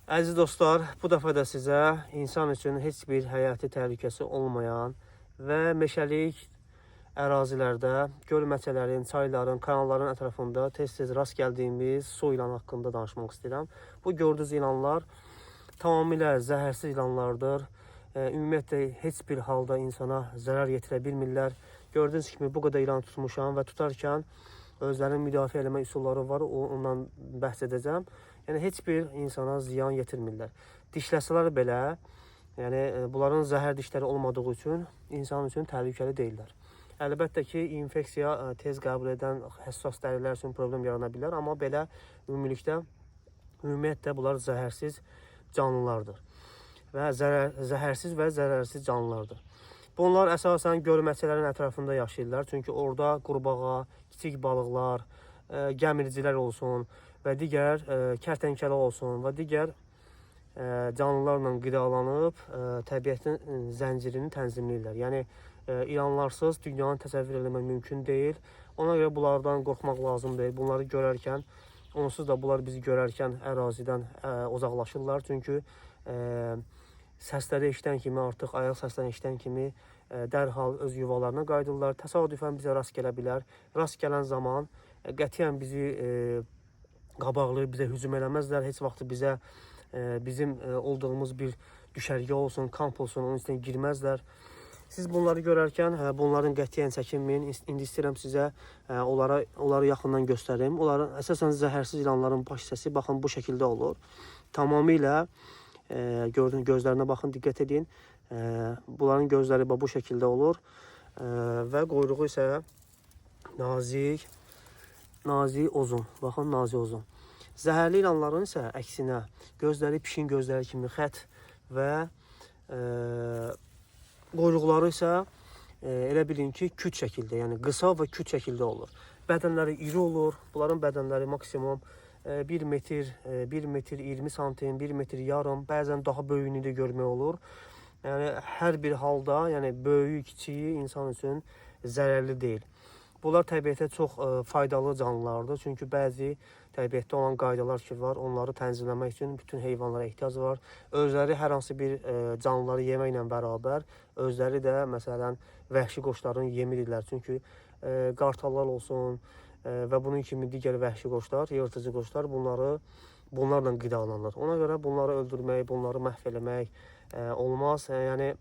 Əziz dostlar, bu dəfə də sizə insan üçün heç bir həyati təhlükəsi olmayan və meşəlik ərazilərdə gölməçələrin, çayların, kanalların ətrafında tez-tez rast gəldiyimiz su ilanı haqqında danışmaq istəyirəm. Bu gördüyünüz ilanlar tamamilə zəhərsiz ilanlardır. Ümumiyyətlə heç bir halda insana zərər yetirə bilmirlər. Gördüyünüz kimi bu qədər ilan tutmuşam və tutarkən özlərinin müdafiə etmə üsulları var, ondan bəhs edəcəm. Yəni heç bir insana ziyan yetirmirlər. Dişləsələr belə, yəni bunların zəhər dişləri olmadığı üçün insan üçün təhlükəli deyillər. Əlbəttə ki, infeksiya tez qəbul edən həssas dərilər üçün problem yarana bilər, amma belə ümumiyyətlə bunlar zəhərsiz canlılardır və zəhərsiz və zərərsiz canlılardır. Bunlar əsasən gölməçələrin ətrafında yaşayırlar, çünki orada qurbağa, kiçik balıqlar, gəmiricilər olsun və digər kərtənkələ olsun və digər canlılarla qidalanıb təbiətin zəncirini tənzimləyirlər. Yəni ilanlarsız dünyanı təsəvvür etmək mümkün deyil. Ona görə bunlardan qorxmaq lazım deyil. Bunları görərkən, onsuz da bunlar bizi görərkən ərazidən uzaqlaşırlar. Çünki səsləri eşidən kimi, artıq ayaq səslərini eşidən kimi dərhal öz yuvalarına qayıdırlar. Təsadüfən bizə rast gələ bilər. Rast gələn zaman qətiyyən bizi qabaqlayıb bizə hücum eləməzlər. Heç vaxt bizə bizim olduğumuz bir düşərgə olsun, kamp olsun, onun içine girməzlər. Siz bunları görərkən bunların qətiyyən çəkinməyin. İndi istəyirəm sizə onları yaxından göstərim. Onların əsasən zəhərsiz ilanların baş hissəsi baxın bu şəkildə olur. Tamamilə gördüyünüz gözlərinə baxın, diqqət edin. Bunların gözləri bu şəkildə olur və quyruğu isə nazik, uzun. Baxın, nazik, uzun. Zəhərli ilanların isə əksinə gözləri pişin gözləri kimi xət və quyruqları isə elə bilin ki, küt şəkildə, yəni qısa və küt şəkildə olur. Bədənləri iri olur. Bunların bədənləri maksimum 1 metr, 1 metr 20 santim, 1 metr yarım, bəzən daha böyüyünü də görmək olur. Yəni hər bir halda, yəni böyüyü, kiçiyi insan üçün zərərli deyil. Bunlar təbiətə çox faydalı canlılardır. Çünki bəzi təbiətdə olan qaydalar ki var, onları tənzimləmək üçün bütün heyvanlara ehtiyac var. Özləri hər hansı bir canlıları yeməklə bərabər, özləri də məsələn vəhşi qoçların yemidirlər. Çünki qartallar olsun və bunun kimi digər vəhşi qoçlar, yırtıcı qoçlar bunlarla qidalanır. Ona görə bunları öldürmək, bunları məhv eləmək olmaz. Yəni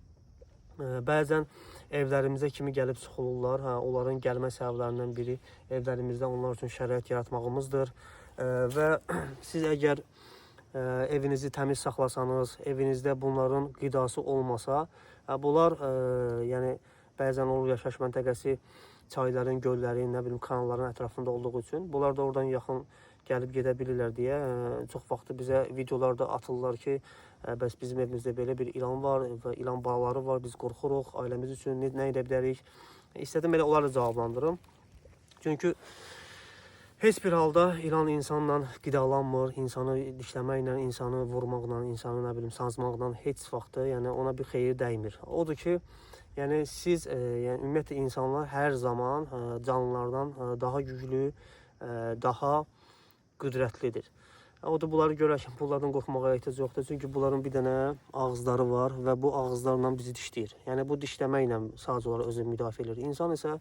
bəzən evlərimizə kimi gəlib sıxılırlar. Onların gəlmə səbəblərindən biri evlərimizdə onlar üçün şərait yaratmağımızdır. Və siz əgər evinizi təmiz saxlasanız, evinizdə bunların qidası olmasa, bunlar yəni bəzən olur yaşayış məntəqəsi çayların, göllərin, nə bilim kanalların ətrafında olduğu üçün bunlar da oradan yaxın gəlib gedə bilirlər deyə çox vaxtı bizə videolarda atırlar ki, bəs bizim evimizdə belə bir ilan var və ilan balaları var, biz qorxuruq, ailəmiz üçün nə edə bilərik? İstədim elə onlarla cavablandırım. Çünki heç bir halda ilan insanla qidalanmır, insanı dişləməklə, insanı vurmaqla, insanı nə bilim sancmaqla heç vaxtı, yəni ona bir xeyir dəymir. Odur ki, yəni siz, yəni ümumiyyətlə insanlar hər zaman canlılardan daha güclü, daha qüdrətlidir. O da bunları görərkən bunlardan qorxmağa ehtiyac yoxdur. Çünki bunların bir dənə ağızları var və bu ağızlarla bizi dişləyir. Yəni bu dişləməklə sadəcə olaraq özünü müdafiə edir. İnsan isə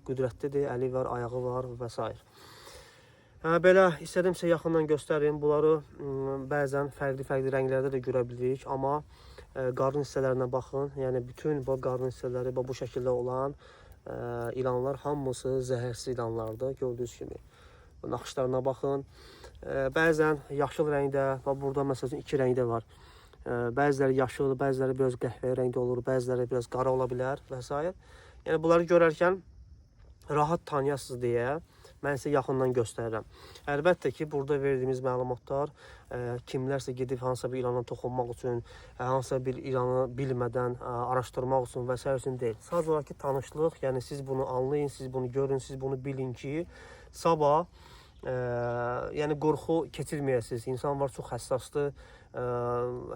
qüdrətlidir, əli var, ayağı var və s. Belə istədim sizə yaxından göstərim. Bunları bəzən fərqli rənglərdə də görə bilirik. Amma qarın hissələrinə baxın. Yəni bütün bu qarın hissələri bu şəkildə olan ilanlar hamısı zəhərsiz ilanlardır. Gördüyünüz kimi. Naxışlarına baxın. Bəzən yaşıl rəngdə, burada məsələn 2 rəngdə var. Bəziləri yaşıl, bəziləri biraz qəhvəyi rəngdə olur, bəziləri biraz qara ola bilər və s. Yəni bunları görərkən rahat tanıyasınız deyə mən sizə yaxından göstərirəm. Əlbəttə ki, burada verdiyimiz məlumatlar kimlərsə gedib hansısa bir ilana toxunmaq üçün, hansısa bir ilanı bilmədən araşdırmaq üçün və s. üçün deyil. Sadəcə olaraq ki, tanışlıq, yəni siz bunu anlayın, siz bunu görün, siz bunu bilin ki, sabah yəni qorxu keçirməyəsiniz. İnsan var çox həssasdır,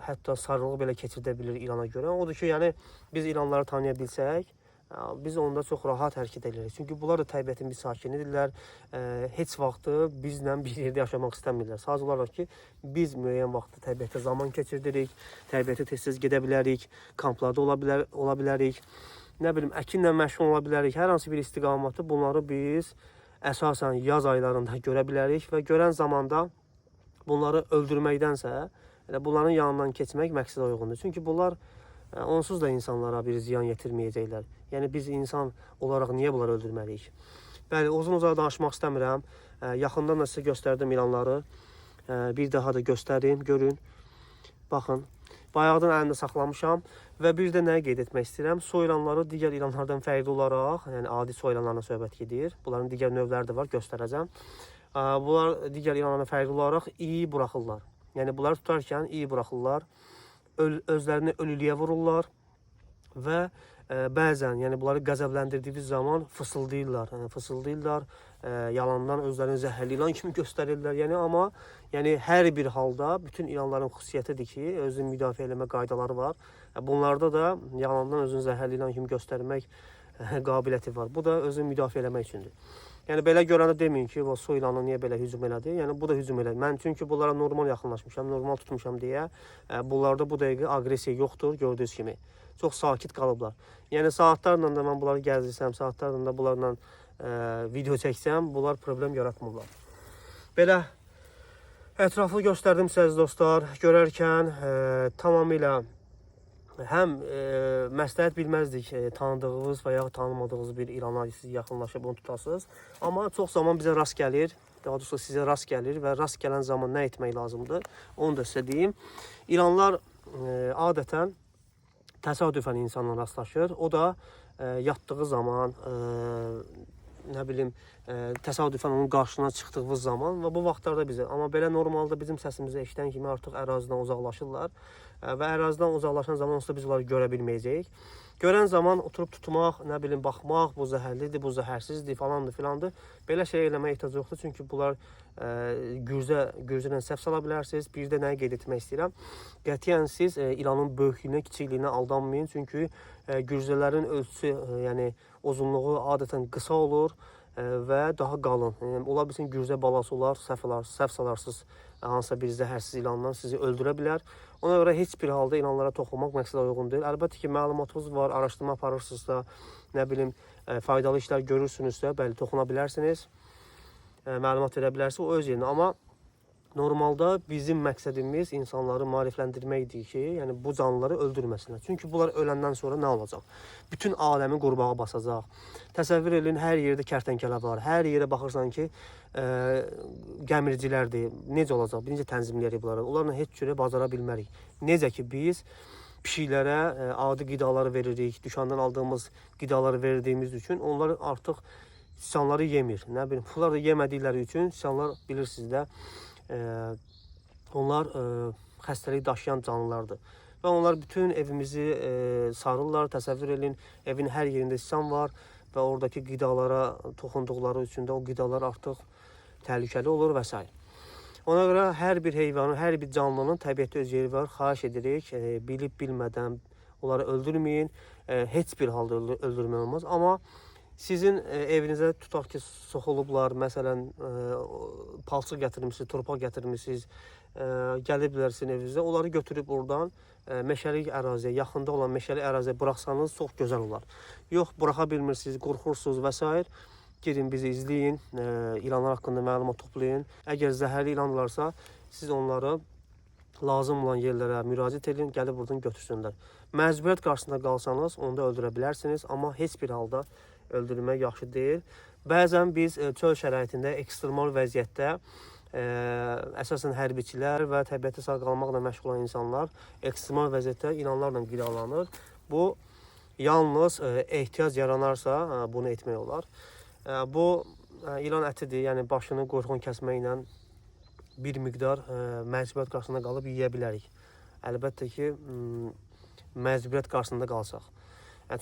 hətta sarılığı belə keçirdə bilir ilana görə. Odur ki, yəni biz ilanları tanıya bilsək, biz onda çox rahat hərəkət edirik. Çünki bunlar da təbiətin bir sakinidirlər. Heç vaxtı bizlə bir yerdə yaşamaq istəmirlər. Sadəcə olaraq ki, biz müəyyən vaxtda təbiətdə zaman keçirdirik, təbiətə tez-tez gedə bilərik, kamplarda ola bilərik. Nə bilim, əkinlə məşğul ola bilərik. Hər hansı bir istiqamatı bunları biz əsasən yaz aylarında görə bilərik və görən zamanda bunları öldürməkdənsə, bunların yanından keçmək məqsədə uyğundur. Çünki bunlar onsuz da insanlara bir ziyan yetirməyəcəklər. Yəni biz insan olaraq niyə bunları öldürməliyik? Bəli, uzun-uzadı danışmaq istəmirəm. Yaxından da sizə göstərdim ilanları. Bir daha da göstərim, görün. Baxın, bayaqdan əlimdə saxlamışam və bir də nəyə qeyd etmək istəyirəm? Su ilanları digər ilanlardan fərqli olaraq, yəni adi su ilanlarına söhbət gedir. Bunların digər növləri də var, göstərəcəm. Bunlar digər ilanlardan fərqli olaraq iyi buraxırlar. Yəni bunları tutarkən iyi buraxırlar. Özlərini ölülüyə vururlar və bəzən, yəni bunları qəzəbləndirdiyiniz zaman fısıldayırlar. Yəni fısıldayırlar, yalandan özlərini zəhərli ilan kimi göstərirlər. Yəni amma hər bir halda bütün ilanların xüsusiyyətidir ki, özünü müdafiə etmə qaydaları var. Bunlarda da yalandan özünü zəhərli ilan kimi göstərmək qabiliyyəti var. Bu da özünü müdafiə etmək üçündür. Yəni belə görəndə deməyin ki, su ilanı niyə belə hücum elədi? Yəni bu da hücum elədi. Mən çünki bunlara normal yaxınlaşmışam, normal tutmuşam deyə bunlarda bu dəqiqə aqressiya yoxdur, gördüyünüz kimi. Çox sakit qalıblar. Yəni saatlarla da mən bunları gəzirsəm, saatlarla da bunlarla video çəksəm, bunlar problem yaratmırlar. Belə ətraflı göstərdim sizə dostlar. Görərkən tamamilə həm məsləhət bilməzdik tanıdığınız və ya tanımadığınız bir ilana siz yaxınlaşıb onu tutasınız. Amma çox zaman bizə rast gəlir, daha doğrusu sizə rast gəlir və rast gələn zaman nə etmək lazımdır? Onu da sizə deyim. İlanlar adətən təsadüfən insanla rastlaşır. O da yatdığı zaman, nə bilim, təsadüfən onun qarşısına çıxdığımız zaman və bu vaxtlarda bizə, amma belə normalda bizim səsimizi eşidən kimi artıq ərazidən uzaqlaşırlar və ərazidən uzaqlaşan zaman onsuz da biz onları görə bilməyəcəyik. Görən zaman oturub tutmaq, nə bilim, baxmaq, bu zəhərlidir, bu zəhərsizdir, falandır, filandır. Belə şey eləməyə ehtiyac yoxdur, çünki bunlar gürzlə səhv sala bilərsiniz. Bir də nəyə qeyd etmək istəyirəm? Qətiyyən siz ilanın böyüklüyünə, kiçikliyinə aldanmayın, çünki gürzələrin ölçüsü, yəni uzunluğu adətən qısa olur və daha qalın. Ola bilsin gürzə balası olar, səhv salarsınız hansısa bir zəhərsiz ilandan sizi öldürə bilər. Ona görə heç bir halda ilanlara toxunmaq məqsədə uyğun deyil. Əlbəttə ki, məlumatınız var, araşdırma aparırsınızsa, nə bilim, faydalı işlər görürsünüzsə, bəli, toxuna bilərsiniz, məlumat verə bilərsiniz, o öz yerinə. Amma normalda bizim məqsədimiz insanları maarifləndirməkdir ki, yəni bu canlıları öldürməsinlər. Çünki bunlar öləndən sonra nə olacaq? Bütün aləmi qurbağa basacaq. Təsəvvür edin, hər yerdə kərtənkələ var. Hər yerə baxırsan ki, gəmiricilərdir. Necə olacaq? Birinci tənzimləyirik bunları. Onlarla heç cürə bacara bilmərik. Necə ki, biz pişiklərə adi qidaları veririk, dükandan aldığımız qidaları verdiğimiz üçün onlar artıq siçanları yemir. Nə bilim, bunlar da yemədikləri üçün siçanlar bilirsiniz də, onlar xəstəlik daşıyan canlılardır. Və onlar bütün evimizi sarırlar. Təsəvvür edin, evin hər yerində siçan var və oradakı qidalara toxunduqları üçün də o qidalar artıq təhlükəli olur və s. Ona görə hər bir heyvanın, hər bir canlının təbiətdə öz yeri var. Xahiş edirik, bilib-bilmədən onları öldürməyin. Heç bir halda öldürmək olmaz. Amma sizin evinizə tutaq ki, soxulublar, məsələn, palçıq gətirmişsiniz, torpaq gətirmişsiniz, gəliblər sizin evinizə, onları götürüb oradan meşəlik əraziyə, yaxında olan meşəlik əraziyə buraxsanız çox gözəl olar. Yox, buraxa bilmirsiniz, qorxursunuz və s. Girin, bizi izləyin, ilanlar haqqında məlumat toplayın. Əgər zəhərli ilanlarsa, siz onları lazım olan yerlərə müraciət edin, gəlib buradan götürsünlər. Məcburiyyət qarşısında qalsanız, onu da öldürə bilərsiniz, amma heç bir halda öldürmək yaxşı deyil. Bəzən biz çöl şəraitində, ekstremal vəziyyətdə, əsasən hərbiçilər və təbiətdə sağ qalmaqla məşğul olan insanlar ekstremal vəziyyətdə ilanlarla qidalanır. Bu, yalnız ehtiyac yaranarsa bunu etmək olar. Bu, ilan ətidir, yəni başını qorxun kəsməklə bir miqdar məcburiyyət qarşısında qalıb yeyə bilərik. Əlbəttə ki, məcburiyyət qarşısında qalsaq.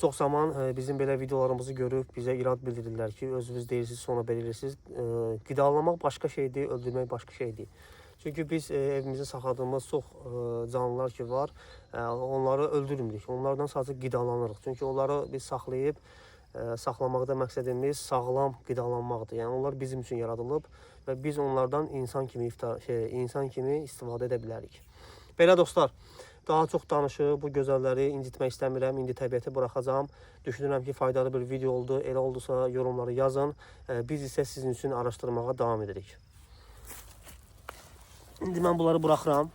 Çox zaman bizim belə videolarımızı görüb bizə irad bildirirlər ki, özünüz deyirsiniz, sonra belirsiniz. Qidalamaq başqa şeydir, öldürmək başqa şeydir. Çünki biz evimizdə saxladığımız çox canlılar ki var, onları öldürmürük. Onlardan sadəcə qidalanırıq. Çünki onları biz saxlayıb saxlamaqda məqsədimiz sağlam qidalanmaqdır. Yəni onlar bizim üçün yaradılıb və biz onlardan insan kimi istifadə edə bilərik. Belə dostlar, daha çox danışıb bu gözəlləri incitmək istəmirəm. İndi təbiəti buraxacağam. Düşünürəm ki, faydalı bir video oldu. Elə oldusa yorumları yazın. Biz isə sizin üçün araşdırmağa davam edirik. İndi mən bunları buraxıram.